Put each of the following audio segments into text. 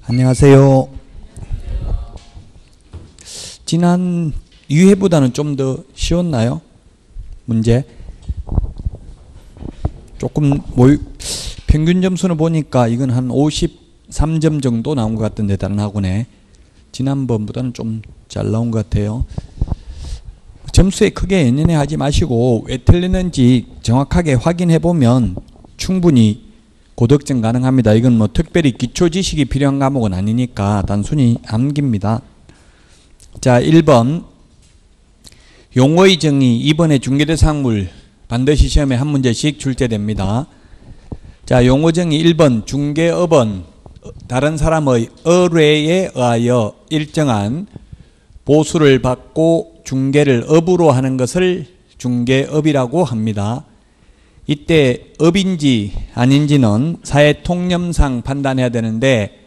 안녕하세요. 지난 2회보다는 좀 더 쉬웠나요? 문제? 조금 평균 점수는 보니까 이건 한 53점 정도 나온 것 같은데 다른 학원에 지난번보다는 좀 잘 나온 것 같아요. 점수에 크게 연연해하지 마시고 왜 틀리는지 정확하게 확인해 보면 충분히 고득점 가능합니다. 이건 뭐 특별히 기초 지식이 필요한 과목은 아니니까 단순히 암기입니다. 자, 1번 용어의 정의. 이번에 중개대상물 반드시 시험에 한 문제씩 출제됩니다. 자, 용어 정의 1번 중개업은 다른 사람의 의뢰에 의하여 일정한 보수를 받고 중개를 업으로 하는 것을 중개업이라고 합니다. 이때 업인지 아닌지는 사회 통념상 판단해야 되는데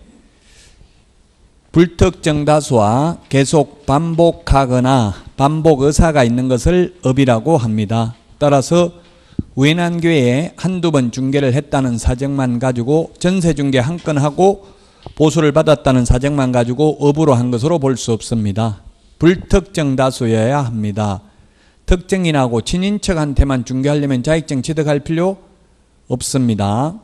불특정 다수와 계속 반복하거나 반복 의사가 있는 것을 업이라고 합니다. 따라서 우연한 교회에 한두 번 중개를 했다는 사정만 가지고 전세 중개 한 건 하고 보수를 받았다는 사정만 가지고 업으로 한 것으로 볼 수 없습니다. 불특정 다수여야 합니다. 특정인하고 친인척한테만 중개하려면 자격증 취득할 필요 없습니다.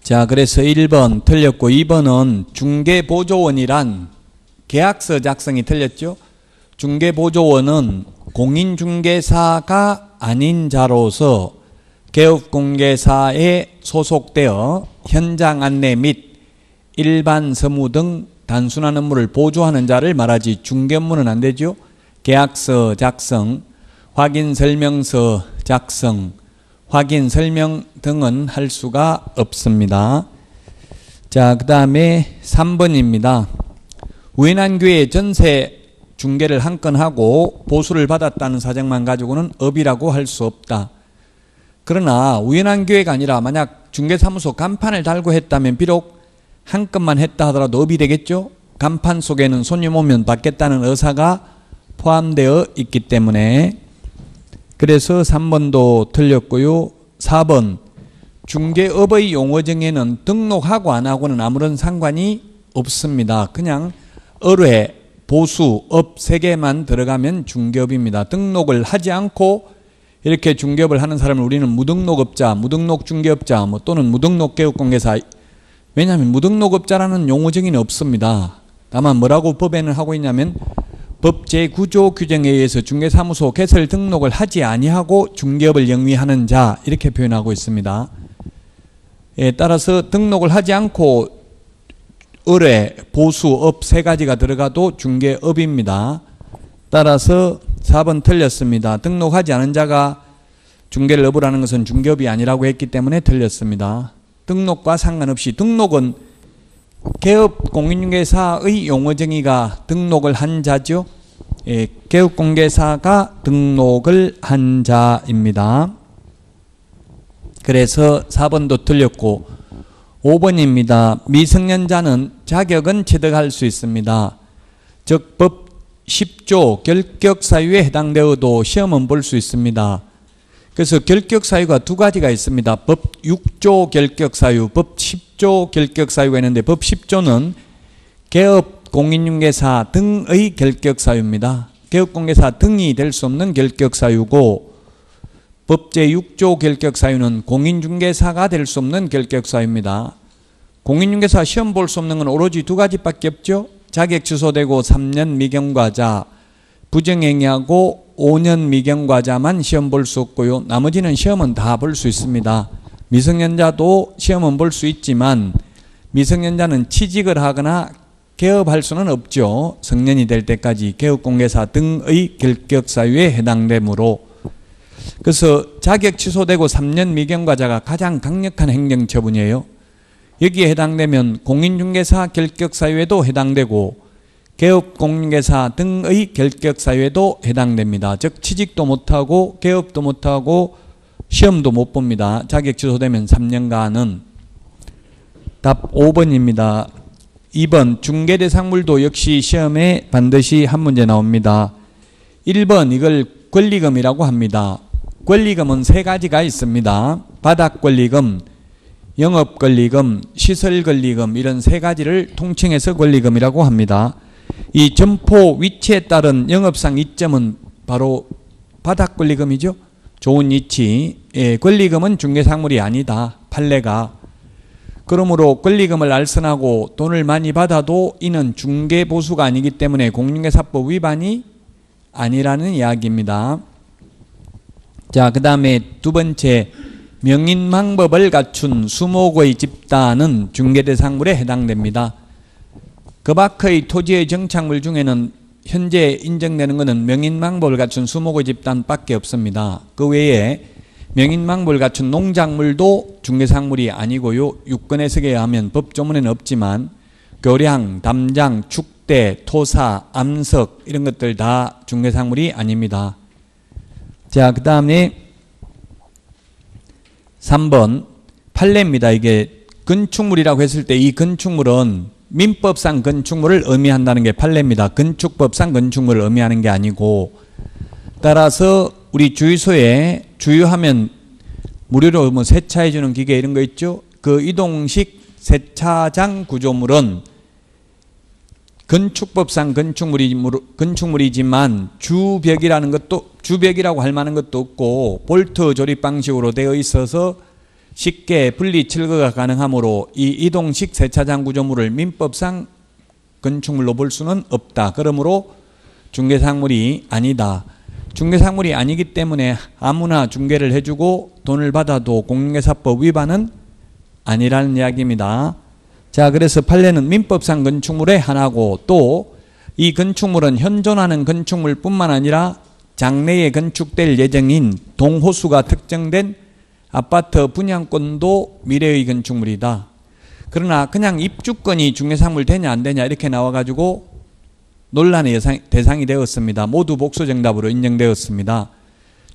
자, 그래서 1번 틀렸고 2번은 중개보조원이란 계약서 작성이 틀렸죠. 중개보조원은 공인중개사가 아닌 자로서 개업공개사에 소속되어 현장 안내 및 일반 서무 등 단순한 업무를 보조하는 자를 말하지 중개 업무는 안 되죠. 계약서 작성, 확인설명서 작성, 확인설명 등은 할 수가 없습니다. 자, 그 다음에 3번입니다. 우연한 교회 전세 중개를 한 건 하고 보수를 받았다는 사정만 가지고는 업이라고 할 수 없다. 그러나 우연한 교회가 아니라 만약 중개사무소 간판을 달고 했다면 비록 한 건만 했다 하더라도 업이 되겠죠. 간판 속에는 손님 오면 받겠다는 의사가 포함되어 있기 때문에. 그래서 3번도 틀렸고요. 4번 중개업의 용어 정의는 등록하고 안 하고는 아무런 상관이 없습니다. 그냥 의뢰, 보수, 업 3개만 들어가면 중개업입니다. 등록을 하지 않고 이렇게 중개업을 하는 사람을 우리는 무등록업자, 무등록 중개업자 또는 무등록 개업공개사. 왜냐하면 무등록업자라는 용어 정의는 없습니다. 다만 뭐라고 법에는 하고 있냐면 법 제9조 규정에 의해서 중개사무소 개설 등록을 하지 아니하고 중개업을 영위하는 자 이렇게 표현하고 있습니다. 따라서 등록을 하지 않고 의뢰, 보수, 업 3가지가 들어가도 중개업입니다. 따라서 4번 틀렸습니다. 등록하지 않은 자가 중개를 업을 하는 것은 중개업이 아니라고 했기 때문에 틀렸습니다. 등록과 상관없이 등록은 개업공인중개사의 용어 정의가 등록을 한 자죠. 개업공개사가 등록을 한 자입니다. 그래서 4번도 틀렸고 5번입니다. 미성년자는 자격은 취득할 수 있습니다. 즉 법 10조 결격사유에 해당되어도 시험은 볼 수 있습니다. 그래서 결격사유가 2가지가 있습니다. 법 6조 결격사유, 법 10조 결격사유가 있는데 법 10조는 개업공인중개사 등의 결격사유입니다. 개업공개사 등이 될 수 없는 결격사유고 법 제6조 결격사유는 공인중개사가 될 수 없는 결격사유입니다. 공인중개사 시험 볼 수 없는 건 오로지 2가지밖에 없죠. 자격 취소되고 3년 미경과자, 부정행위하고 5년 미경과자만 시험 볼 수 없고요. 나머지는 시험은 다 볼 수 있습니다. 미성년자도 시험은 볼 수 있지만 미성년자는 취직을 하거나 개업할 수는 없죠. 성년이 될 때까지 개업공개사 등의 결격사유에 해당되므로. 그래서 자격 취소되고 3년 미경과자가 가장 강력한 행정처분이에요. 여기에 해당되면 공인중개사 결격사유에도 해당되고 개업공인중개사 등의 결격사유에도 해당됩니다. 즉 취직도 못하고 개업도 못하고 시험도 못 봅니다. 자격 취소되면 3년간은. 답 5번입니다. 2번 중개대상물도 역시 시험에 반드시 한 문제 나옵니다. 1번 이걸 권리금이라고 합니다. 권리금은 3가지가 있습니다. 바닥권리금, 영업권리금, 시설권리금 이런 세 가지를 통칭해서 권리금이라고 합니다. 이 점포 위치에 따른 영업상 이점은 바로 바닥권리금이죠. 좋은 위치. 예, 권리금은 중개상물이 아니다. 판례가. 그러므로 권리금을 알선하고 돈을 많이 받아도 이는 중개보수가 아니기 때문에 공인중개사법 위반이 아니라는 이야기입니다. 자, 그 다음에 두 번째, 명인망법을 갖춘 수목의 집단은 중개대상물에 해당됩니다. 그 밖의 토지의 정착물 중에는 현재 인정되는 것은 명인망법을 갖춘 수목의 집단밖에 없습니다. 그 외에 명인망법을 갖춘 농작물도 중개상물이 아니고요. 유권해석에 의하면 법조문에는 없지만 교량, 담장, 축대, 토사, 암석 이런 것들 다 중개상물이 아닙니다. 자, 그 다음에 3번 판례입니다. 이게 건축물이라고 했을 때 이 건축물은 민법상 건축물을 의미한다는 게 판례입니다. 건축법상 건축물을 의미하는 게 아니고, 따라서 우리 주유소에 주유하면 무료로 뭐 세차해 주는 기계 이런 거 있죠. 그 이동식 세차장 구조물은 건축법상 건축물이지만 주벽이라는 것도, 주벽이라고 할 만한 것도 없고 볼트 조립 방식으로 되어 있어서 쉽게 분리 철거가 가능하므로 이 이동식 세차장 구조물을 민법상 건축물로 볼 수는 없다. 그러므로 중개상물이 아니다. 중개상물이 아니기 때문에 아무나 중개를 해주고 돈을 받아도 공인중개사법 위반은 아니라는 이야기입니다. 자, 그래서 판례는 민법상 건축물의 하나고, 또 이 건축물은 현존하는 건축물뿐만 아니라 장래에 건축될 예정인 동호수가 특정된 아파트 분양권도 미래의 건축물이다. 그러나 그냥 입주권이 중개상물 되냐 안 되냐 이렇게 나와가지고 논란의 대상이 되었습니다. 모두 복수정답으로 인정되었습니다.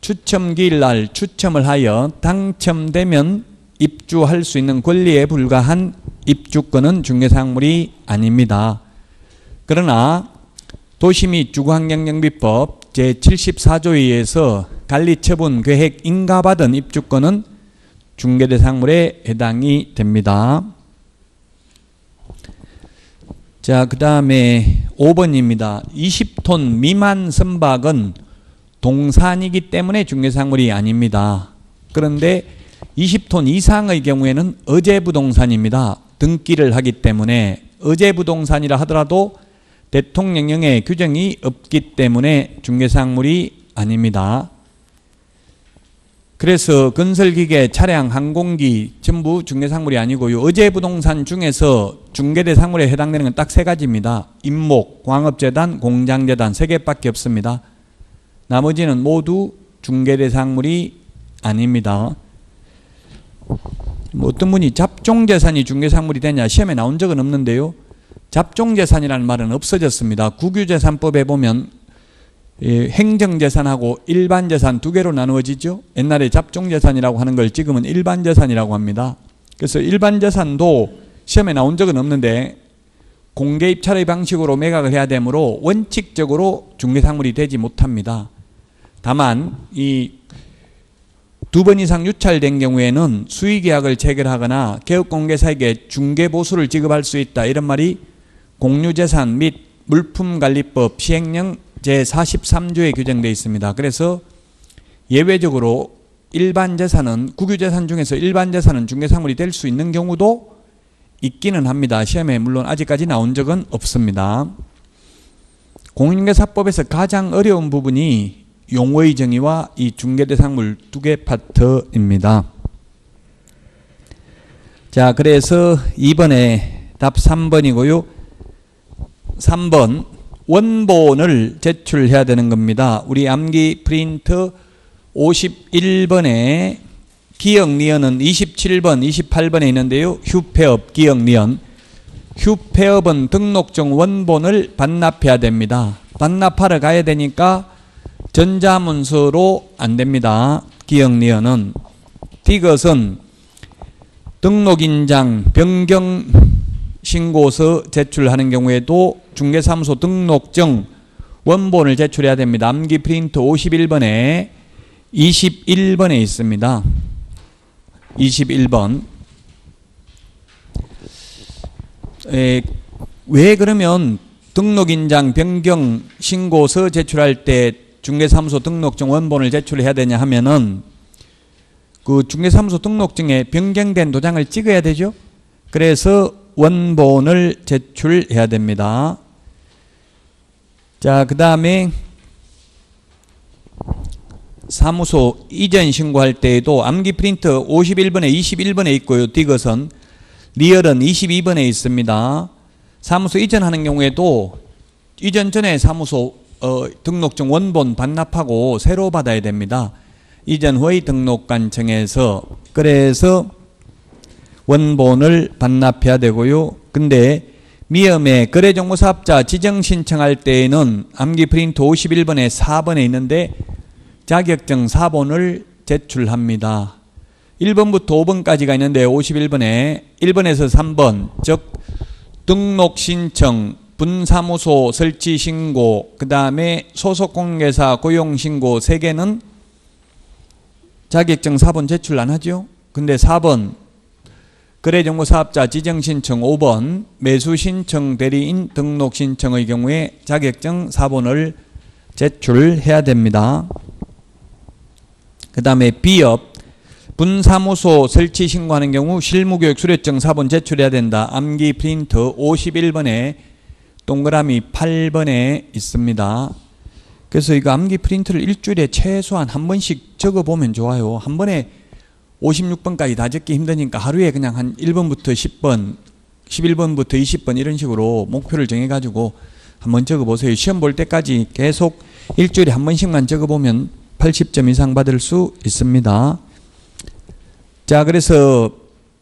추첨기일 날 추첨을 하여 당첨되면 입주할 수 있는 권리에 불과한 입주권은 중개상물이 아닙니다. 그러나 도시및 주거환경정비법 제74조에 의해서 관리처분 계획 인가받은 입주권은 중개대상물에 해당이 됩니다. 자, 그 다음에 5번입니다. 20톤 미만 선박은 동산이기 때문에 중개상물이 아닙니다. 그런데 20톤 이상의 경우에는 의제부동산입니다. 등기를 하기 때문에 의제부동산이라 하더라도 대통령령에 규정이 없기 때문에 중개상물이 아닙니다. 그래서 건설기계, 차량, 항공기 전부 중개상물이 아니고요. 의제부동산 중에서 중개대상물에 해당되는 건 딱 세 가지입니다. 임목, 광업재단, 공장재단 세 개밖에 없습니다. 나머지는 모두 중개대상물이 아닙니다. 뭐 어떤 분이 잡종재산이 중개상물이 되냐 시험에 나온 적은 없는데요. 잡종재산이라는 말은 없어졌습니다. 국유재산법에 보면 행정재산하고 일반재산 두 개로 나누어지죠. 옛날에 잡종재산이라고 하는 걸 지금은 일반재산이라고 합니다. 그래서 일반재산도 시험에 나온 적은 없는데 공개입찰의 방식으로 매각을 해야 되므로 원칙적으로 중개상물이 되지 못합니다. 다만 이 2번 이상 유찰된 경우에는 수의계약을 체결하거나 개업공개사에게 중개보수를 지급할 수 있다. 이런 말이 공유재산 및 물품관리법 시행령 제43조에 규정되어 있습니다. 그래서 예외적으로 일반재산은, 국유재산 중에서 일반재산은 중개상물이 될 수 있는 경우도 있기는 합니다. 시험에 물론 아직까지 나온 적은 없습니다. 공인중개사법에서 가장 어려운 부분이 용어의 정의와 이 중개대상물 두 개 파트입니다. 자, 그래서 이번에 답 3번이고요. 3번 원본을 제출해야 되는 겁니다. 우리 암기 프린트 51번에 기억리언은 27번, 28번에 있는데요. 휴폐업, 기억리언. 휴폐업은 등록증 원본을 반납해야 됩니다. 반납하러 가야 되니까 전자문서로 안 됩니다. 기억리언은. 디귿은 등록인장, 변경신고서 제출하는 경우에도 중개사무소 등록증 원본을 제출해야 됩니다. 암기 프린트 51번에 21번에 있습니다. 21번. 왜 그러면 등록인장 변경 신고서 제출할 때 중개사무소 등록증 원본을 제출해야 되냐 하면은 그 중개사무소 등록증에 변경된 도장을 찍어야 되죠. 그래서 원본을 제출해야 됩니다. 자, 그 다음에 사무소 이전 신고할 때에도 암기 프린터 51번에 21번에 있고요. 디귿은 리얼은 22번에 있습니다. 사무소 이전하는 경우에도 이전 전에 사무소 등록증 원본 반납하고 새로 받아야 됩니다. 이전 후의 등록관청에서. 그래서 원본을 반납해야 되고요. 근데 미음에 거래정보사업자 지정 신청할 때에는 암기 프린트 51번에 4번에 있는데 자격증 4번을 제출합니다. 1번부터 5번까지가 있는데 51번에 1번에서 3번 즉 등록신청, 분사무소 설치신고, 그 다음에 소속공개사 고용신고 3개는 자격증 4번 제출 안 하죠. 근데 4번 거래정보사업자 지정신청 5번 매수신청 대리인 등록신청의 경우에 자격증 4번을 제출해야 됩니다. 그 다음에 B업 분사무소 설치 신고하는 경우 실무교육 수료증 4번 제출해야 된다. 암기 프린터 51번에 동그라미 8번에 있습니다. 그래서 이거 암기 프린트를 일주일에 최소한 한 번씩 적어보면 좋아요. 한 번에 56번까지 다 적기 힘드니까 하루에 그냥 한 1번부터 10번, 11번부터 20번 이런 식으로 목표를 정해가지고 한번 적어보세요. 시험 볼 때까지 계속 일주일에 한 번씩만 적어보면 80점 이상 받을 수 있습니다. 자, 그래서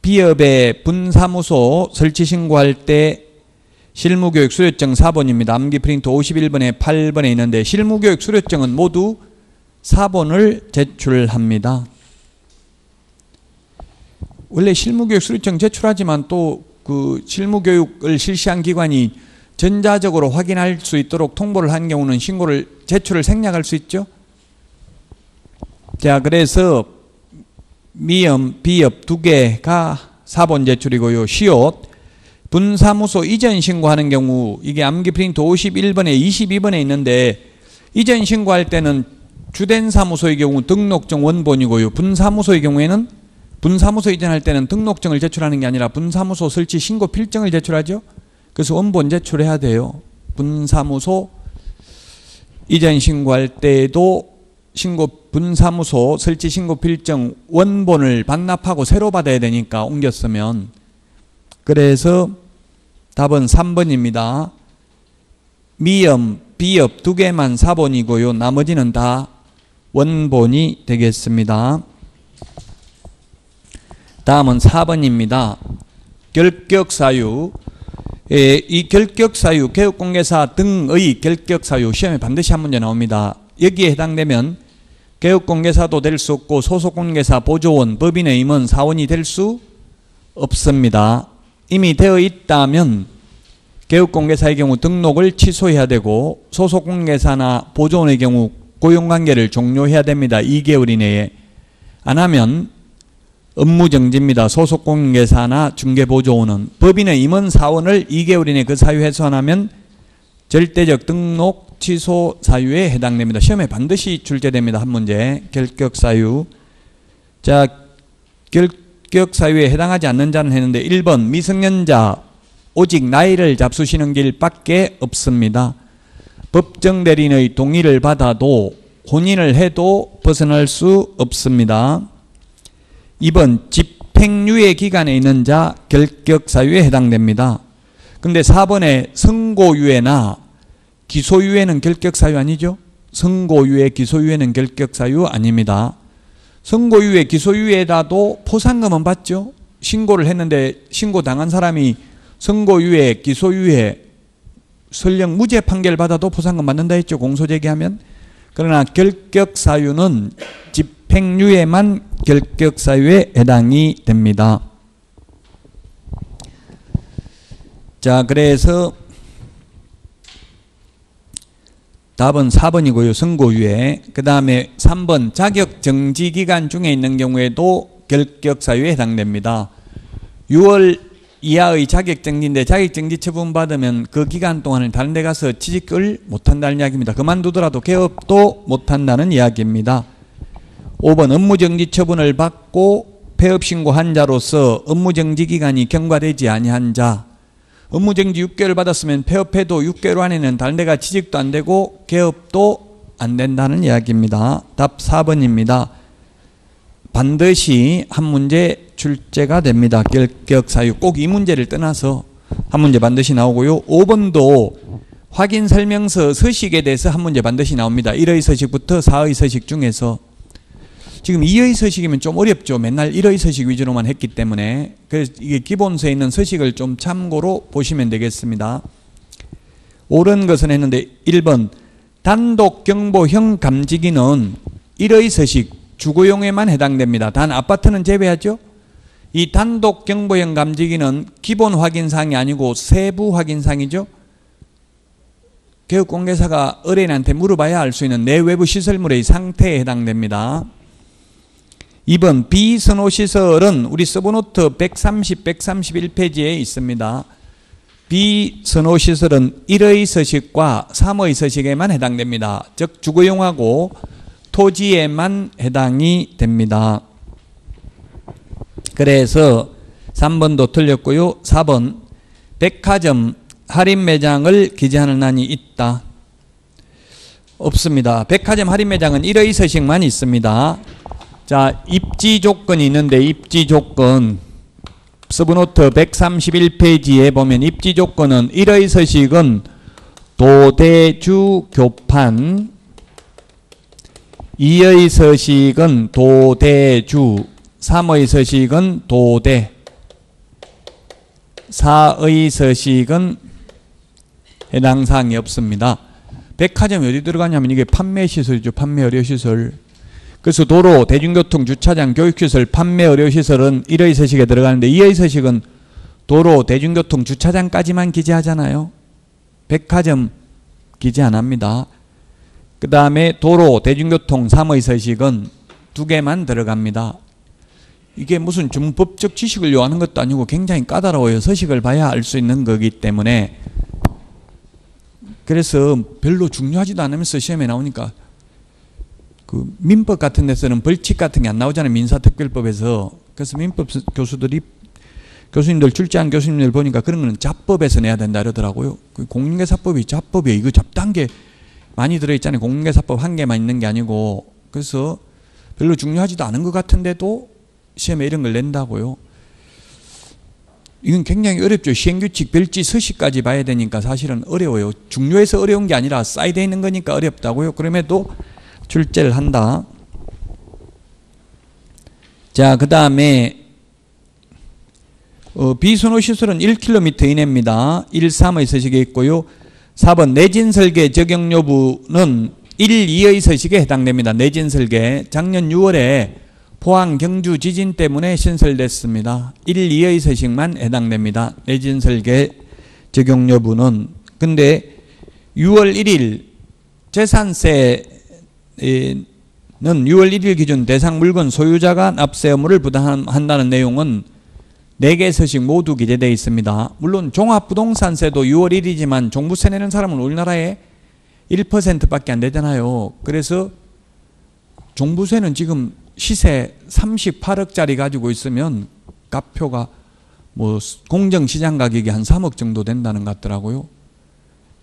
B업의 분사무소 설치 신고할 때 실무교육 수료증 4번입니다. 암기 프린트 51번에 8번에 있는데 실무교육 수료증은 모두 4번을 제출합니다. 원래 실무교육 수료증 제출하지만 또 그 실무교육을 실시한 기관이 전자적으로 확인할 수 있도록 통보를 한 경우는 제출을 생략할 수 있죠. 자, 그래서 미음, 비업 2개가 4번 제출이고요. 시옷 분사무소 이전 신고하는 경우 이게 암기 프린트 51번에 22번에 있는데 이전 신고할 때는 주된 사무소의 경우 등록증 원본이고요. 분사무소의 경우에는 분사무소 이전할 때는 등록증을 제출하는 게 아니라 분사무소 설치 신고 필증을 제출하죠. 그래서 원본 제출해야 돼요. 분사무소 이전 신고할 때에도 분사무소 설치 신고 필증 원본을 반납하고 새로 받아야 되니까 옮겼으면. 그래서 답은 3번입니다. 미음, 비업 2개만 4번이고요. 나머지는 다 원본이 되겠습니다. 다음은 4번입니다. 결격사유. 이 결격사유, 개업공개사 등의 결격사유 시험에 반드시 한 문제 나옵니다. 여기에 해당되면 개업공개사도 될 수 없고 소속공개사, 보조원, 법인의 임원, 사원이 될 수 없습니다. 이미 되어 있다면 개업공개사의 경우 등록을 취소해야 되고 소속공개사나 보조원의 경우 고용관계를 종료해야 됩니다. 2개월 이내에. 안 하면 업무정지입니다. 소속공개사나 중개보조원은. 법인의 임원, 사원을 2개월 이내에 그 사유 해소 안 하면 절대적 등록 취소 사유에 해당됩니다. 시험에 반드시 출제됩니다. 한 문제. 결격사유. 자, 결격사유에 해당하지 않는 자는 했는데 1번 미성년자 오직 나이를 잡수시는 길밖에 없습니다. 법정대리인의 동의를 받아도 혼인을 해도 벗어날 수 없습니다. 2번 집행유예 기간에 있는 자 결격사유에 해당됩니다. 근데 4번에 선고유예나 기소유예는 결격사유 아니죠? 선고유예, 기소유예는 결격사유 아닙니다. 선고유예, 기소유예라도 포상금은 받죠? 신고를 했는데 신고당한 사람이 선고유예, 기소유예, 설령 무죄 판결 받아도 포상금 받는다 했죠? 공소제기하면. 그러나 결격사유는 집행유예만 결격사유에 해당이 됩니다. 자, 그래서 답은 4번이고요. 선고유예. 그 다음에 3번 자격정지기간 중에 있는 경우에도 결격사유에 해당됩니다. 6월 이하의 자격정지인데 자격정지 처분 받으면 그 기간 동안은 다른 데 가서 취직을 못한다는 이야기입니다. 그만두더라도 개업도 못한다는 이야기입니다. 5번 업무정지 처분을 받고 폐업신고한 자로서 업무정지 기간이 경과되지 아니한 자. 업무정지 6개월 받았으면 폐업해도 6개월 안에는 다른 데가 취직도 안 되고 개업도 안 된다는 이야기입니다. 답 4번입니다. 반드시 한 문제 출제가 됩니다. 결격사유 꼭 이 문제를 떠나서 한 문제 반드시 나오고요. 5번도 확인설명서 서식에 대해서 한 문제 반드시 나옵니다. 1의 서식부터 4의 서식 중에서 지금 2의 서식이면 좀 어렵죠. 맨날 1의 서식 위주로만 했기 때문에. 그래서 이게 기본서에 있는 서식을 좀 참고로 보시면 되겠습니다. 옳은 것은 했는데 1번 단독 경보형 감지기는 1의 서식 주거용에만 해당됩니다. 단 아파트는 제외하죠. 이 단독 경보형 감지기는 기본 확인사항이 아니고 세부 확인사항이죠. 개업공개사가 의뢰인한테 물어봐야 알 수 있는 내외부 시설물의 상태에 해당됩니다. 2번 비선호시설은 우리 서브노트 130, 131페이지에 있습니다. 비선호시설은 1의 서식과 3의 서식에만 해당됩니다. 즉 주거용하고 토지에만 해당이 됩니다. 그래서 3번도 틀렸고요. 4번 백화점 할인 매장을 기재하는 안이 있다. 없습니다. 백화점 할인 매장은 1의 서식만 있습니다. 자, 입지 조건이 있는데 입지 조건 서브노트 131페이지에 보면 입지 조건은 1의 서식은 도대주 교판, 2의 서식은 도대주, 3의 서식은 도대, 4의 서식은 해당 사항이 없습니다. 백화점이 어디 들어가냐면 이게 판매시설이죠. 판매의료시설. 그래서 도로, 대중교통, 주차장, 교육시설, 판매의료시설은 1의 서식에 들어가는데 2의 서식은 도로, 대중교통, 주차장까지만 기재하잖아요. 백화점 기재 안 합니다. 그 다음에 도로, 대중교통, 3의 서식은 2개만 들어갑니다. 이게 무슨 준법적 지식을 요하는 것도 아니고 굉장히 까다로워요. 서식을 봐야 알 수 있는 거기 때문에. 그래서 별로 중요하지도 않으면서 시험에 나오니까 그 민법 같은 데서는 벌칙 같은 게 안 나오잖아요. 민사특별법에서. 그래서 민법 교수님들 출제한 교수님들 보니까 그런 거는 잡법에서 내야 된다 그러더라고요. 그 공인중개사법이 잡법이에요. 이거 잡다한 게 많이 들어있잖아요. 공인중개사법 한 개만 있는 게 아니고. 그래서 별로 중요하지도 않은 것 같은데도 시험에 이런 걸 낸다고요. 이건 굉장히 어렵죠. 시행규칙, 별지, 서식까지 봐야 되니까 사실은 어려워요. 중요해서 어려운 게 아니라 사이드에 있는 거니까 어렵다고요. 그럼에도 출제를 한다. 자, 그 다음에 비선호시설은 1km 이내입니다. 1, 3의 서식에 있고요. 4번 내진설계 적용 여부는 1, 2의 서식에 해당됩니다. 내진설계 작년 6월에 포항 경주 지진 때문에 신설됐습니다. 1, 2의 서식만 해당됩니다. 내진설계 적용 여부는. 근데 6월 1일 재산세는 6월 1일 기준 대상 물건 소유자가 납세 의무를 부담한다는 내용은 4개 서식 모두 기재되어 있습니다. 물론 종합부동산세도 6월 1일이지만 종부세 내는 사람은 우리나라에 1%밖에 안 되잖아요. 그래서 종부세는 지금 시세 38억짜리 가지고 있으면 가표가 뭐 공정시장 가격이 한 3억 정도 된다는 것 같더라고요.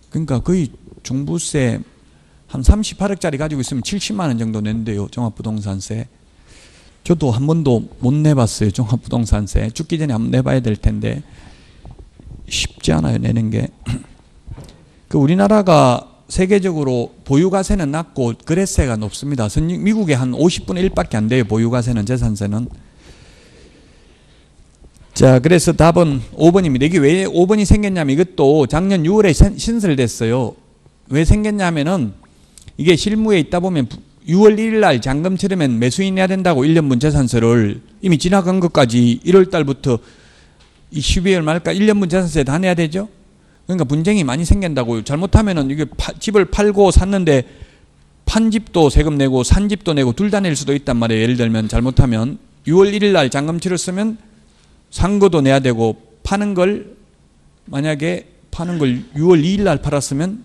그러니까 거의 종부세 한 38억짜리 가지고 있으면 70만 원 정도 낸대요. 종합부동산세. 저도 한 번도 못 내봤어요. 종합부동산세. 죽기 전에 한번 내봐야 될 텐데 쉽지 않아요. 내는 게. 그 우리나라가 세계적으로 보유가세는 낮고 거래세가 높습니다. 미국에 한 50분의 1밖에 안 돼요. 보유가세는, 재산세는. 자, 그래서 답은 5번입니다. 이게 왜 5번이 생겼냐면 이것도 작년 6월에 신설됐어요. 왜 생겼냐면은 이게 실무에 있다 보면 6월 1일 날 잔금 치르면 매수인 해야 된다고 1년분 재산세를 이미 지나간 것까지 1월 달부터 12월 말까지 1년분 재산세 다 내야 되죠. 그러니까 분쟁이 많이 생긴다고요. 잘못하면은 이게 집을 팔고 샀는데 판 집도 세금 내고 산 집도 내고 둘 다 낼 수도 있단 말이에요. 예를 들면 잘못하면 6월 1일 날 잔금 치렀으면 산 거도 내야 되고 파는 걸 만약에 파는 걸 6월 2일 날 팔았으면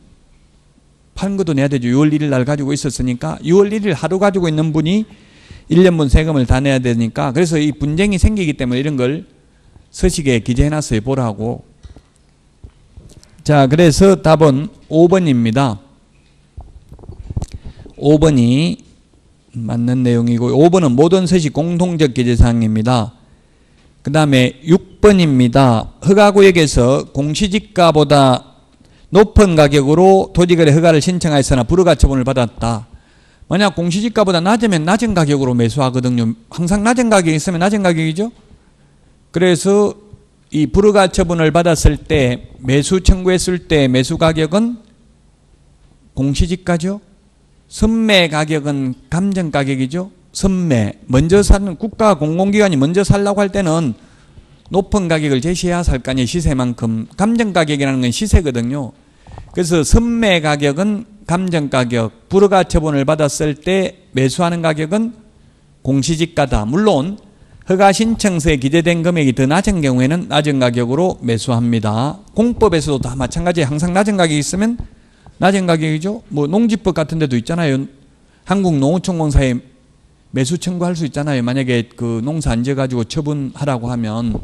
파는 것도 내야 되죠. 6월 1일 날 가지고 있었으니까 6월 1일 하루 가지고 있는 분이 1년분 세금을 다 내야 되니까 그래서 이 분쟁이 생기기 때문에 이런 걸 서식에 기재해놨어요. 보라고. 자, 그래서 답은 5번입니다. 5번이 맞는 내용이고 5번은 모든 서식 공통적 기재사항입니다. 그 다음에 6번입니다. 허가구역에서 공시지가보다 높은 가격으로 토지거래 허가를 신청하였으나 불허가 처분을 받았다. 만약 공시지가보다 낮으면 낮은 가격으로 매수하거든요. 항상 낮은 가격이 있으면 낮은 가격이죠. 그래서 이 불허가 처분을 받았을 때 매수 청구했을 때 매수 가격은 공시지가죠. 선매 가격은 감정 가격이죠. 선매 먼저 사는 국가 공공기관이 먼저 살라고 할 때는 높은 가격을 제시해야 살 거 아니에요. 시세만큼. 감정 가격이라는 건 시세거든요. 그래서 선매 가격은 감정 가격, 불허가 처분을 받았을 때 매수하는 가격은 공시지가다. 물론 허가 신청서에 기재된 금액이 더 낮은 경우에는 낮은 가격으로 매수합니다. 공법에서도 다 마찬가지예요. 항상 낮은 가격이 있으면 낮은 가격이죠. 뭐 농지법 같은 데도 있잖아요. 한국농어촌공사에 매수 청구할 수 있잖아요. 만약에 그 농사 안 지어가지고 처분하라고 하면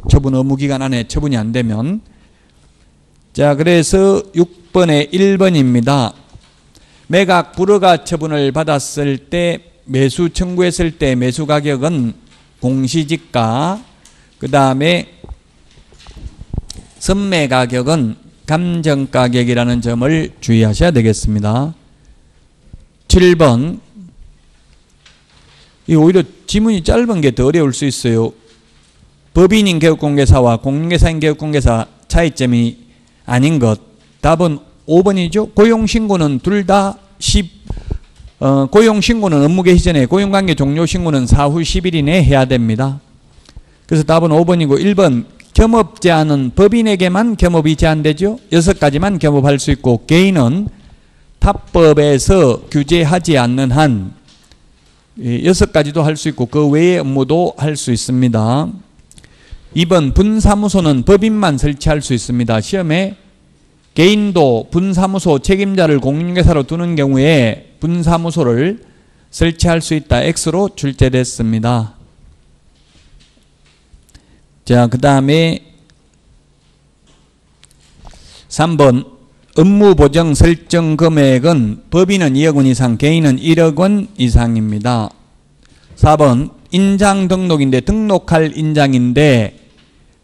처분 의무 기간 안에 처분이 안 되면. 자, 그래서 6번에 1번입니다. 매각 불허가 처분을 받았을 때 매수 청구했을 때 매수 가격은 공시지가, 그 다음에 선매 가격은 감정 가격이라는 점을 주의하셔야 되겠습니다. 7번. 이 오히려 지문이 짧은 게 더 어려울 수 있어요. 법인인 개업공개사와 공인중개사인 개업공개사 차이점이 아닌 것. 답은 5번이죠. 고용신고는 둘 다 고용신고는 업무 개시 전에, 고용관계 종료신고는 사후 10일 이내에 해야 됩니다. 그래서 답은 5번이고 1번 겸업 제한은 법인에게만 겸업이 제한되죠. 6가지만 겸업할 수 있고 개인은 탑법에서 규제하지 않는 한 6가지도 할 수 있고 그 외의 업무도 할 수 있습니다. 2번 분사무소는 법인만 설치할 수 있습니다. 시험에 개인도 분사무소 책임자를 공인중개사로 두는 경우에 분사무소를 설치할 수 있다. X로 출제됐습니다. 자, 그 다음에 3번 업무보정 설정 금액은 법인은 2억 원 이상, 개인은 1억 원 이상입니다. 4번 인장 등록인데 등록할 인장인데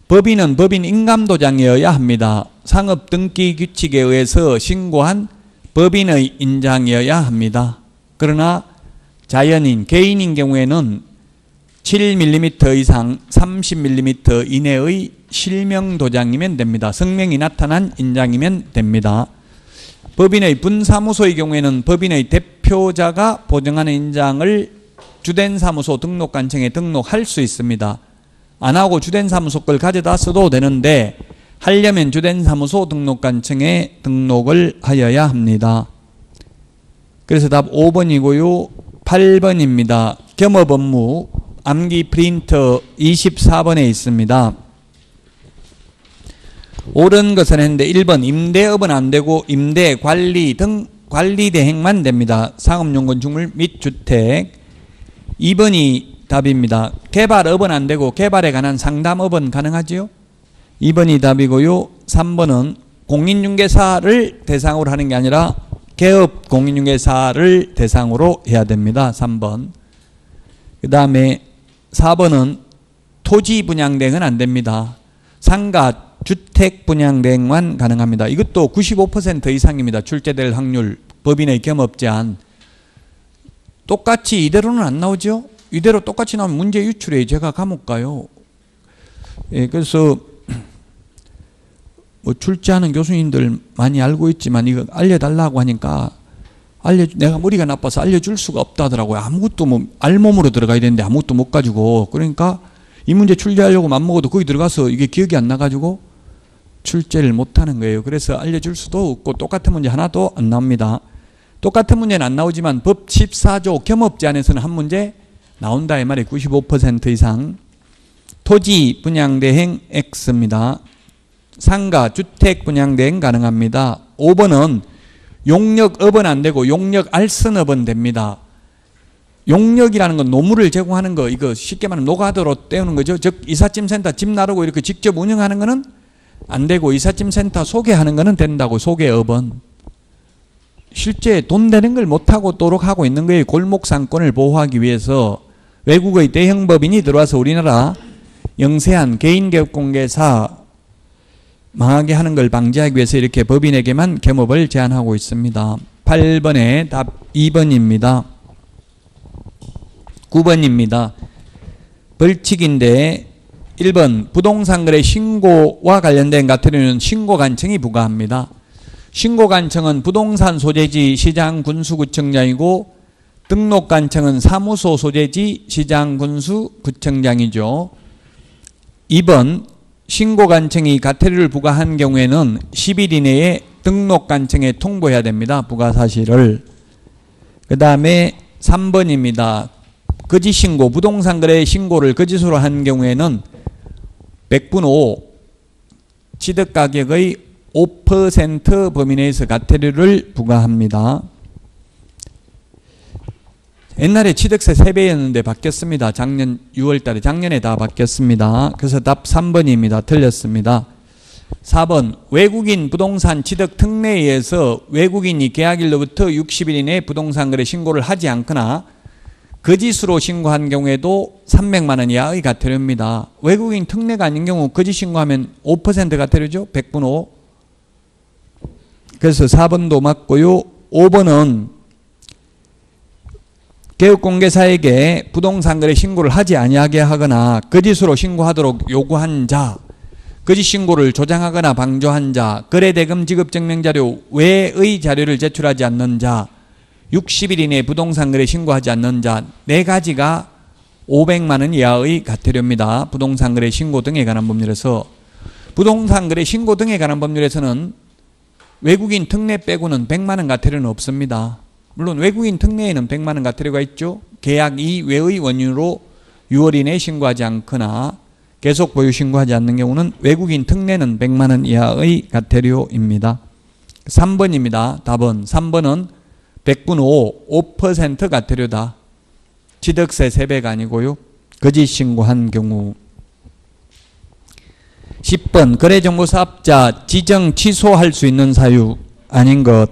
법인은 법인 인감도장이어야 합니다. 상업등기규칙에 의해서 신고한 법인의 인장이어야 합니다. 그러나 자연인, 개인인 경우에는 7mm 이상 30mm 이내의 실명도장이면 됩니다. 성명이 나타난 인장이면 됩니다. 법인의 분사무소의 경우에는 법인의 대표자가 보정하는 인장을 주된 사무소 등록관청에 등록할 수 있습니다. 안 하고 주된 사무소 걸 가져다 써도 되는데 하려면 주된 사무소 등록관청에 등록을 하여야 합니다. 그래서 답 5번이고요. 8번입니다. 겸업 업무 암기 프린터 24번에 있습니다. 옳은 것은 했는데 1번 임대업은 안 되고 임대, 관리 등 관리 대행만 됩니다. 상업용 건축물 및 주택. 2번이 답입니다. 개발업은 안 되고 개발에 관한 상담업은 가능하지요? 2번이 답이고요. 3번은 공인중개사를 대상으로 하는 게 아니라 개업 공인중개사를 대상으로 해야 됩니다. 3번. 그 다음에 4번은 토지 분양 대행은 안 됩니다. 상가 주택 분양 대행만 가능합니다. 이것도 95% 이상입니다. 출제될 확률, 법인의 겸업 제한. 똑같이 이대로는 안 나오죠? 이대로 똑같이 나오면 문제 유출해. 제가 감옥 가요. 예, 그래서 뭐 출제하는 교수님들 많이 알고 있지만 이거 알려달라고 하니까 내가 머리가 나빠서 알려줄 수가 없다더라고요. 아무것도 뭐 알몸으로 들어가야 되는데 아무것도 못 가지고, 그러니까 이 문제 출제하려고 맘먹어도 거기 들어가서 이게 기억이 안 나가지고 출제를 못하는 거예요. 그래서 알려줄 수도 없고 똑같은 문제 하나도 안 나옵니다. 똑같은 문제는 안 나오지만 법 14조 겸업 제한에서는 한 문제 나온다 이 말이에요. 95% 이상. 토지 분양대행 X입니다. 상가, 주택 분양대행 가능합니다. 5번은 용역업은 안 되고 용역알선업은 됩니다. 용역이라는 건 노무를 제공하는 거, 이거 쉽게 말하면 노가다로 때우는 거죠. 즉 이삿짐센터 집 나르고 이렇게 직접 운영하는 거는 안 되고 이삿짐센터 소개하는 거는 된다고. 소개업은 실제 돈 되는 걸 못하고 또록 하고 있는 거예요. 골목상권을 보호하기 위해서 외국의 대형 법인이 들어와서 우리나라 영세한 개인개업공개사 망하게 하는 걸 방지하기 위해서 이렇게 법인에게만 겸업을 제한하고 있습니다. 8번에 답 2번입니다. 9번입니다. 벌칙인데 1번 부동산거래 신고와 관련된 과태료는 신고관청이 부과합니다. 신고관청은 부동산 소재지 시장군수구청장이고 등록관청은 사무소 소재지 시장군수구청장이죠. 2번 신고관청이 과태료를 부과한 경우에는 10일 이내에 등록관청에 통보해야 됩니다. 부과사실을. 그 다음에 3번입니다. 거짓신고, 부동산거래 신고를 거짓으로 한 경우에는 100분 5, 취득가격의 5% 범위 내에서 과태료를 부과합니다. 옛날에 취득세 3배였는데 바뀌었습니다. 작년 6월달에, 작년에 다 바뀌었습니다. 그래서 답 3번입니다. 틀렸습니다. 4번 외국인 부동산 취득 특례에 의해서 외국인이 계약일로부터 60일 이내에 부동산거래 신고를 하지 않거나 거짓으로 신고한 경우에도 300만 원 이하의 과태료입니다. 외국인 특례가 아닌 경우 거짓 신고하면 5% 과태료죠. 100분 5. 그래서 4번도 맞고요. 5번은 개업공개사에게 부동산거래 신고를 하지 아니하게 하거나 거짓으로 신고하도록 요구한 자, 거짓 신고를 조장하거나 방조한 자, 거래대금 지급증명자료 외의 자료를 제출하지 않는 자, 60일 이내에 부동산거래 신고하지 않는 자 4가지가 500만 원 이하의 과태료입니다. 부동산거래 신고 등에 관한 법률에서. 부동산거래 신고 등에 관한 법률에서는 외국인 특례 빼고는 100만 원 과태료는 없습니다. 물론 외국인 특례에는 100만 원 과태료가 있죠. 계약 이외의 원인으로 6월 이내에 신고하지 않거나 계속 보유 신고하지 않는 경우는 외국인 특례는 100만 원 이하의 과태료입니다. 3번입니다. 답은 3번은 100분 5, 5% 과태료다. 취득세 3배가 아니고요. 거짓 신고한 경우. 10번 거래정보사업자 지정 취소할 수 있는 사유 아닌 것.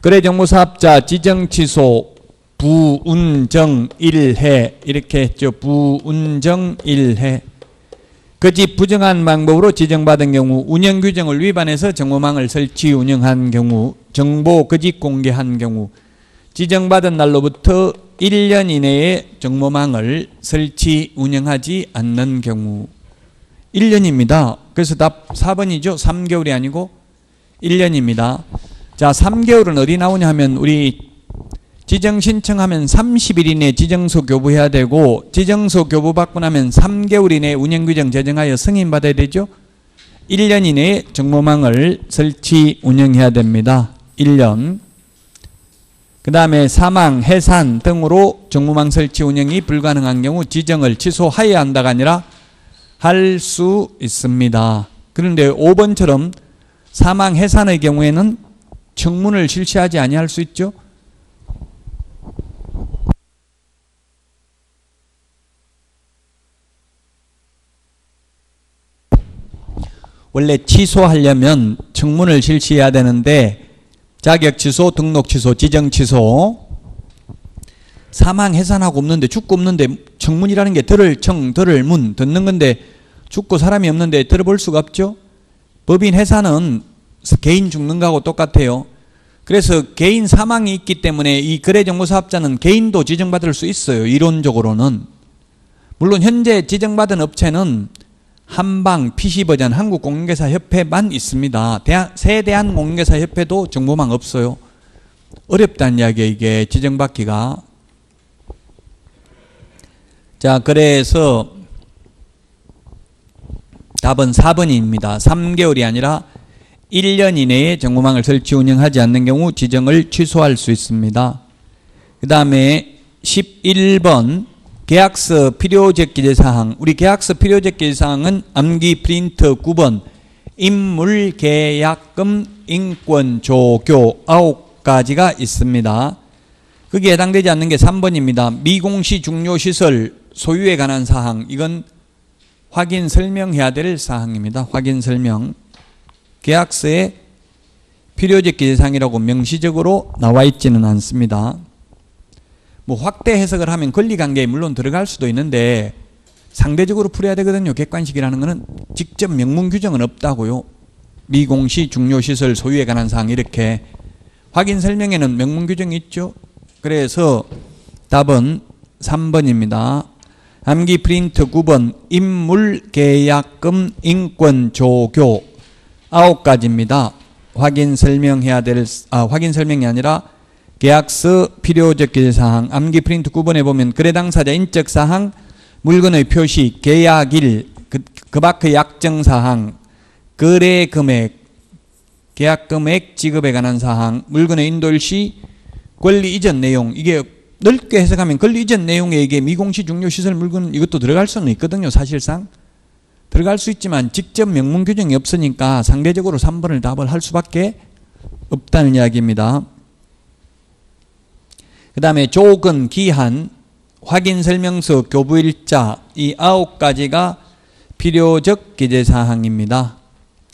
거래정보사업자 지정 취소 부운정 1회 이렇게 했죠. 부운정 1회. 거짓 부정한 방법으로 지정받은 경우, 운영규정을 위반해서 정보망을 설치 운영한 경우, 정보 거짓 공개한 경우, 지정받은 날로부터 1년 이내에 정보망을 설치 운영하지 않는 경우. 1년입니다. 그래서 답 4번이죠. 3개월이 아니고 1년입니다. 자, 3개월은 어디 나오냐 하면 우리 지정 신청하면 30일 이내에 지정서 교부해야 되고 지정서 교부받고 나면 3개월 이내에 운영규정 제정하여 승인받아야 되죠. 1년 이내에 정보망을 설치 운영해야 됩니다. 1년. 그 다음에 사망, 해산 등으로 정보망 설치 운영이 불가능한 경우 지정을 취소하여야 한다가 아니라 할 수 있습니다. 그런데 5번처럼 사망, 해산의 경우에는 청문을 실시하지 아니할 수 있죠. 원래 취소하려면 청문을 실시해야 되는데 자격 취소, 등록 취소, 지정 취소, 사망 해산하고 없는데 죽고 없는데 청문이라는 게 들을 청, 들을 문 듣는 건데 죽고 사람이 없는데 들어볼 수가 없죠. 법인 해산은 개인 죽는 거하고 똑같아요. 그래서 개인 사망이 있기 때문에 이 거래정보사업자는 개인도 지정받을 수 있어요. 이론적으로는. 물론 현재 지정받은 업체는 한방, PC버전, 한국공인중개사협회만 있습니다. 세대한공인중개사협회도 정보망 없어요. 어렵다는 이야기예요. 이게 지정받기가. 자, 그래서 답은 4번입니다. 3개월이 아니라 1년 이내에 정보망을 설치 운영하지 않는 경우 지정을 취소할 수 있습니다. 그 다음에 11번 계약서 필요적 기재사항. 우리 계약서 필요적 기재사항은 암기 프린트 9번, 인물, 계약금, 인권, 조교 9가지가 있습니다. 거기에 해당되지 않는 게 3번입니다. 미공시 중요시설 소유에 관한 사항. 이건 확인 설명해야 될 사항입니다. 확인 설명. 계약서에 필요적 기재사항이라고 명시적으로 나와 있지는 않습니다. 뭐 확대 해석을 하면 권리관계에 물론 들어갈 수도 있는데 상대적으로 풀어야 되거든요. 객관식이라는 것은 직접 명문 규정은 없다고요. 미공시 중요시설 소유에 관한 사항 이렇게. 확인 설명에는 명문 규정이 있죠. 그래서 답은 3번입니다. 암기 프린트 9번 인물, 계약금, 인권, 조교 9가지입니다. 확인 설명해야 될, 확인 설명이 아니라 계약서 필요적 기재사항. 암기 프린트 9번에 보면 거래 당사자 인적사항, 물건의 표시, 계약일, 그 밖의 약정사항, 거래 금액, 계약 금액, 지급에 관한 사항, 물건의 인도일시, 권리 이전 내용. 이게 넓게 해석하면 권리 이전 내용에 이게 미공시 중요시설 물건 이것도 들어갈 수는 있거든요. 사실상 들어갈 수 있지만 직접 명문 규정이 없으니까 상대적으로 3번을 답을 할 수밖에 없다는 이야기입니다. 그 다음에 조건, 기한, 확인 설명서, 교부일자 이 9가지가 필요적 기재사항입니다.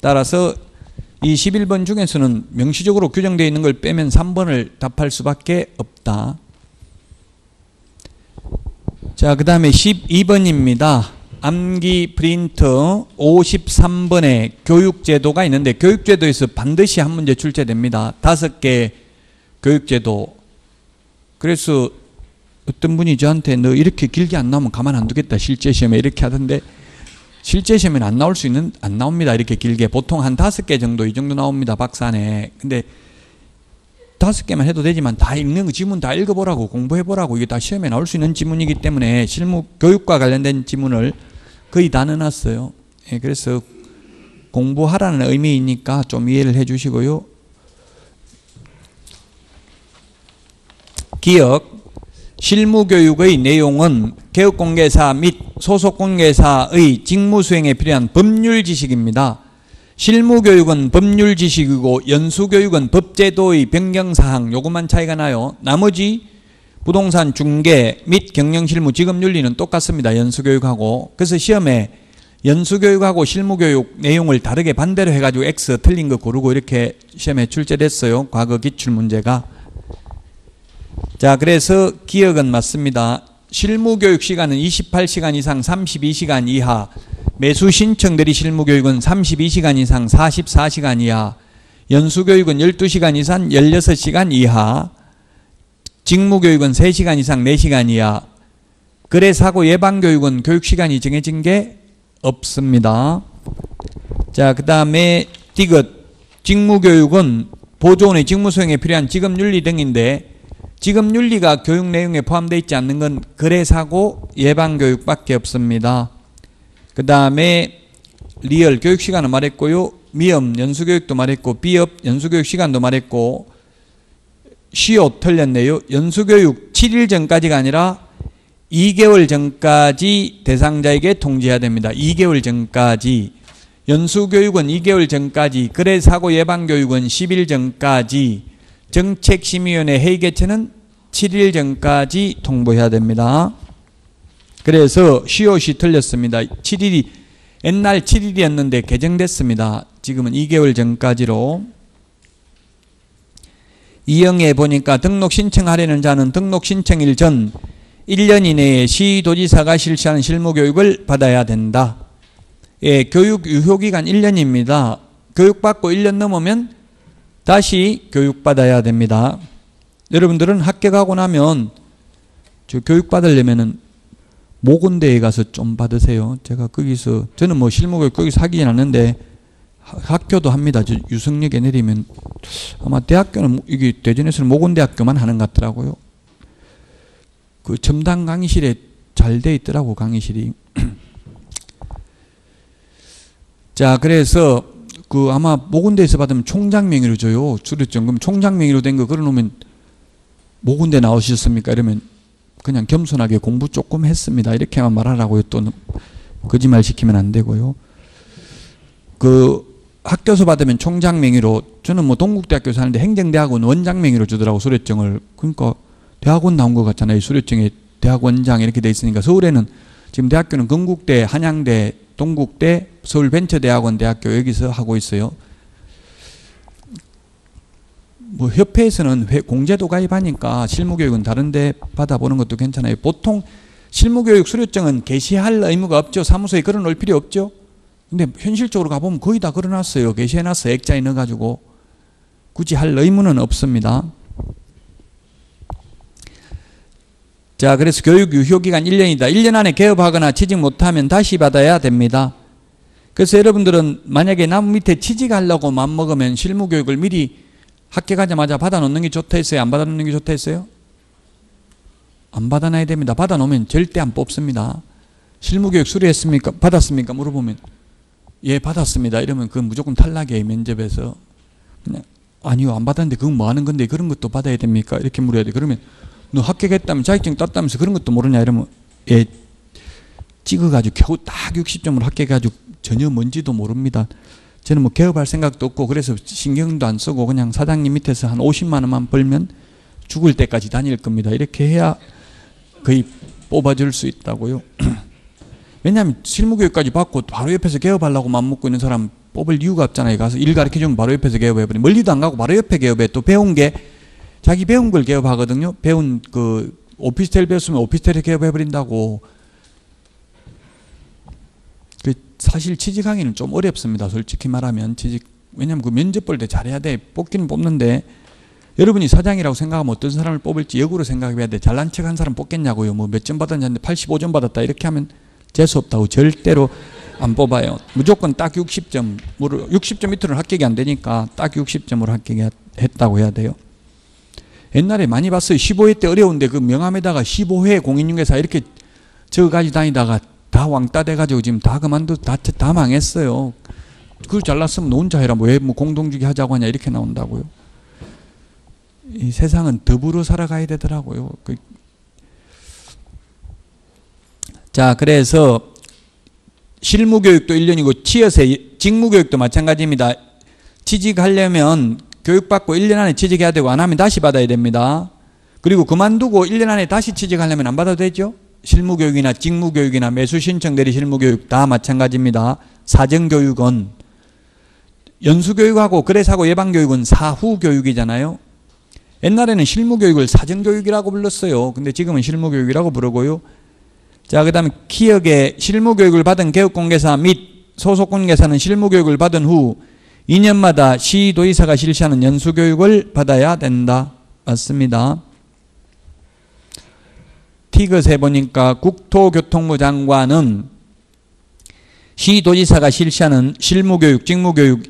따라서 이 11번 중에서는 명시적으로 규정되어 있는 걸 빼면 3번을 답할 수밖에 없다. 자, 그 다음에 12번입니다. 암기 프린트 53번에 교육제도가 있는데 교육제도에서 반드시 한 문제 출제됩니다. 5개 교육제도. 그래서 어떤 분이 저한테 너 이렇게 길게 안 나오면 가만 안 두겠다. 실제 시험에 이렇게 하던데 실제 시험에는 안 나올 수 있는, 안 나옵니다. 이렇게 길게. 보통 한 5개 정도, 이 정도 나옵니다. 박사안에. 근데 5개만 해도 되지만 다 읽는 거, 지문 다 읽어보라고, 공부해보라고, 이게 다 시험에 나올 수 있는 지문이기 때문에 실무 교육과 관련된 지문을 거의 다 넣어놨어요. 예, 그래서 공부하라는 의미이니까 좀 이해를 해 주시고요. 기억. 실무교육의 내용은 개업공개사 및 소속공개사의 직무수행에 필요한 법률 지식입니다. 실무교육은 법률 지식이고 연수교육은 법제도의 변경사항, 요것만 차이가 나요. 나머지 부동산 중개 및 경영실무 직업윤리는 똑같습니다. 연수교육하고. 그래서 시험에 연수교육하고 실무교육 내용을 다르게 반대로 해가지고 X 틀린 거 고르고 이렇게 시험에 출제됐어요. 과거 기출문제가. 자, 그래서 기억은 맞습니다. 실무교육 시간은 28시간 이상 32시간 이하, 매수 신청들이 실무교육은 32시간 이상 44시간 이하, 연수교육은 12시간 이상 16시간 이하, 직무교육은 3시간 이상 4시간 이하, 거래사고 예방교육은 교육시간이 정해진 게 없습니다. 자, 그 다음에 디귿. 직무교육은 보조원의 직무수행에 필요한 직업윤리 등인데 직업윤리가 교육 내용에 포함되어 있지 않는 건 거래사고 예방교육밖에 없습니다. 그 다음에 리얼 교육시간은 말했고요. 미업 연수교육도 말했고 비업 연수교육 시간도 말했고 시옷 틀렸네요. 연수교육 7일 전까지가 아니라 2개월 전까지 대상자에게 통지해야 됩니다. 2개월 전까지. 연수교육은 2개월 전까지, 거래사고 예방교육은 10일 전까지, 정책심의위원회 회의 개최는 7일 전까지 통보해야 됩니다. 그래서 시옷이 틀렸습니다. 7일이 옛날 7일이었는데 개정됐습니다. 지금은 2개월 전까지로. 이형에 보니까 등록 신청하려는 자는 등록 신청일 전 1년 이내에 시도지사가 실시하는 실무교육을 받아야 된다. 예, 교육 유효기간 1년입니다. 교육받고 1년 넘으면 다시 교육받아야 됩니다. 여러분들은 합격하고 나면 저 교육받으려면은 모군대에 가서 좀 받으세요. 제가 거기서, 저는 뭐 실무교육 거기서 하긴 않는데 학교도 합니다. 저 유성역에 내리면 아마 대학교는 이게 대전에서는 모군대학교만 하는 것 같더라고요. 그 첨단 강의실에 잘 돼 있더라고, 강의실이. 자, 그래서 그 아마 모군대에서 받으면 총장 명의로 줘요. 주류점. 그럼 총장 명의로 된 거 걸어놓으면 모군대 나오셨습니까? 이러면 그냥 겸손하게 공부 조금 했습니다. 이렇게만 말하라고요. 또 거짓말 시키면 안 되고요. 그 학교수 받으면 총장 명의로, 저는 뭐 동국대학교 사는데 행정대학원 원장 명의로 주더라고, 수료증을. 그러니까 대학원 나온 것 같잖아요. 수료증에 대학원장 이렇게 돼 있으니까. 서울에는 지금 대학교는 건국대, 한양대, 동국대, 서울벤처대학원 대학교 여기서 하고 있어요. 뭐 협회에서는 공제도 가입하니까 실무교육은 다른 데 받아보는 것도 괜찮아요. 보통 실무교육 수료증은 게시할 의무가 없죠. 사무소에 걸어놓을 필요 없죠. 근데 현실적으로 가보면 거의 다 걸어놨어요. 게시해놨어요. 액자에 넣어가지고. 굳이 할 의무는 없습니다. 자, 그래서 교육 유효기간 1년이다. 1년 안에 개업하거나 취직 못하면 다시 받아야 됩니다. 그래서 여러분들은 만약에 남 밑에 취직하려고 맘먹으면 실무교육을 미리 학교 가자마자 받아놓는 게 좋다 했어요? 안 받아놓는 게 좋다 했어요? 안 받아놔야 됩니다. 받아놓으면 절대 안 뽑습니다. 실무교육 수료했습니까? 받았습니까? 물어보면 예, 받았습니다. 이러면 그건 무조건 탈락이에요. 면접에서. 그냥 아니요, 안 받았는데 그건 뭐 하는 건데 그런 것도 받아야 됩니까? 이렇게 물어야 돼. 그러면 너 합격했다면 자격증 땄다면서 그런 것도 모르냐? 이러면 예, 찍어가지고 겨우 딱 60점으로 합격해가지고 전혀 뭔지도 모릅니다. 저는 뭐 개업할 생각도 없고 그래서 신경도 안 쓰고 그냥 사장님 밑에서 한 50만 원만 벌면 죽을 때까지 다닐 겁니다. 이렇게 해야 거의 뽑아줄 수 있다고요. 왜냐하면 실무교육까지 받고 바로 옆에서 개업하려고 맘먹고 있는 사람 뽑을 이유가 없잖아요. 가서 일 가르쳐주면 바로 옆에서 개업해버리면 멀리도 안 가고 바로 옆에 개업해. 또 배운 게 자기 배운 걸 개업하거든요. 배운 그 오피스텔 배웠으면 오피스텔에 개업해버린다고. 그 사실 취직하기는 좀 어렵습니다. 솔직히 말하면 왜냐하면 그 면접 볼 때 잘해야 돼. 뽑기는 뽑는데 여러분이 사장이라고 생각하면 어떤 사람을 뽑을지 역으로 생각해야 돼. 잘난 척한 사람 뽑겠냐고요. 뭐 몇 점 받았는데 85점 받았다 이렇게 하면 재수없다고. 절대로 안 뽑아요. 무조건 딱 60점, 60점 밑으로는 합격이 안 되니까 딱 60점으로 합격했다고 해야 돼요. 옛날에 많이 봤어요. 15회 때 어려운데 그 명함에다가 15회 공인중개사 이렇게 적어가지고 다니다가 다 왕따 돼가지고 지금 다 다 망했어요. 그걸 잘났으면 너 혼자 해라. 왜 뭐 공동주기 하자고 하냐 이렇게 나온다고요. 이 세상은 더불어 살아가야 되더라고요. 자, 그래서 실무교육도 1년이고 직무교육도 마찬가지입니다. 취직하려면 교육받고 1년 안에 취직해야 되고 안 하면 다시 받아야 됩니다. 그리고 그만두고 1년 안에 다시 취직하려면 안 받아도 되죠. 실무교육이나 직무교육이나 매수신청 대리 실무교육 다 마찬가지입니다. 사정교육은 연수교육하고 거래사고 예방교육은 사후교육이잖아요. 옛날에는 실무교육을 사정교육이라고 불렀어요. 근데 지금은 실무교육이라고 부르고요. 자, 그 다음에 기업의 실무교육을 받은 개업공개사 및 소속공개사는 실무교육을 받은 후 2년마다 시도의사가 실시하는 연수교육을 받아야 된다. 맞습니다. 티그에 보니까 국토교통부 장관은 시도지사가 실시하는 실무교육, 직무교육,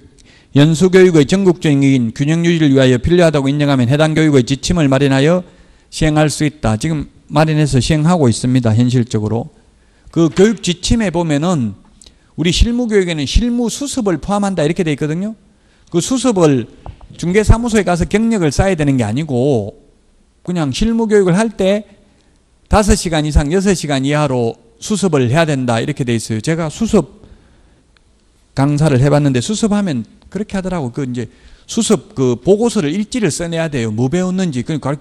연수교육의 전국적인 균형 유지를 위하여 필요하다고 인정하면 해당 교육의 지침을 마련하여 시행할 수 있다. 지금 마련해서 시행하고 있습니다. 현실적으로. 그 교육 지침에 보면은 우리 실무교육에는 실무 수습을 포함한다 이렇게 돼 있거든요. 그 수습을 중개사무소에 가서 경력을 쌓아야 되는 게 아니고 그냥 실무교육을 할 때 5시간 이상 6시간 이하로 수습을 해야 된다 이렇게 돼 있어요. 제가 수습 강사를 해봤는데 수습하면 그렇게 하더라고. 그 이제 수습 그 보고서를 일지를 써내야 돼요. 뭐 배웠는지. 그러니까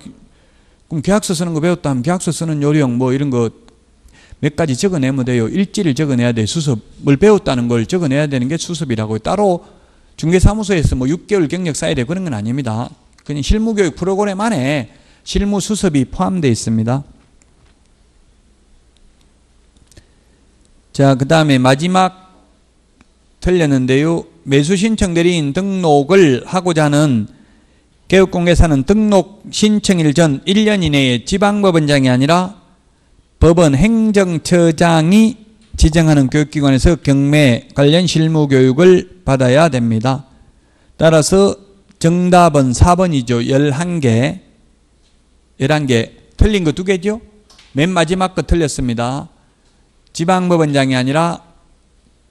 그럼 계약서 쓰는 거 배웠다 하면 계약서 쓰는 요령 뭐 이런 거 몇 가지 적어내면 돼요. 일지를 적어내야 돼요. 수습을 배웠다는 걸 적어내야 되는 게 수습이라고요. 따로 중개사무소에서 뭐 6개월 경력 쌓아야 되고 그런 건 아닙니다. 그냥 실무교육 프로그램 안에 실무 수습이 포함되어 있습니다. 자, 그 다음에 마지막 틀렸는데요. 매수신청 대리인 등록을 하고자 하는 개업공개사는 등록 신청일 전 1년 이내에 지방법원장이 아니라 법원 행정처장이 지정하는 교육기관에서 경매 관련 실무교육을 받아야 됩니다. 따라서 정답은 4번이죠. 11개. 11개. 틀린 거 2개죠? 맨 마지막 거 틀렸습니다. 지방법원장이 아니라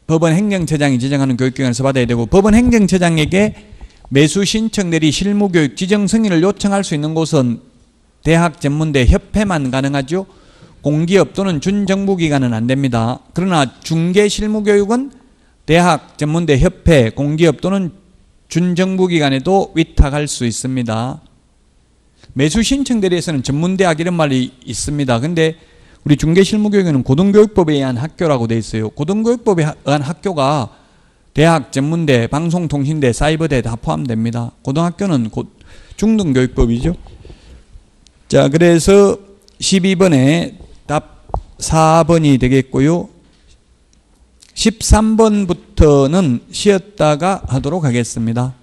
법원 행정처장이 지정하는 교육기관에서 받아야 되고 법원 행정처장에게 매수신청 대리 실무교육 지정 승인을 요청할 수 있는 곳은 대학 전문대 협회만 가능하죠. 공기업 또는 준정부기관은 안 됩니다. 그러나 중개실무교육은 대학 전문대 협회, 공기업 또는 준정부기관에도 위탁할 수 있습니다. 매수신청 대리에서는 전문대학 이런 말이 있습니다. 근데 우리 중개실무교육은 고등교육법에 의한 학교라고 되어 있어요. 고등교육법에 의한 학교가 대학, 전문대, 방송통신대, 사이버대 다 포함됩니다. 고등학교는 중등교육법이죠. 자, 그래서 12번에 답 4번이 되겠고요. 13번부터는 쉬었다가 하도록 하겠습니다.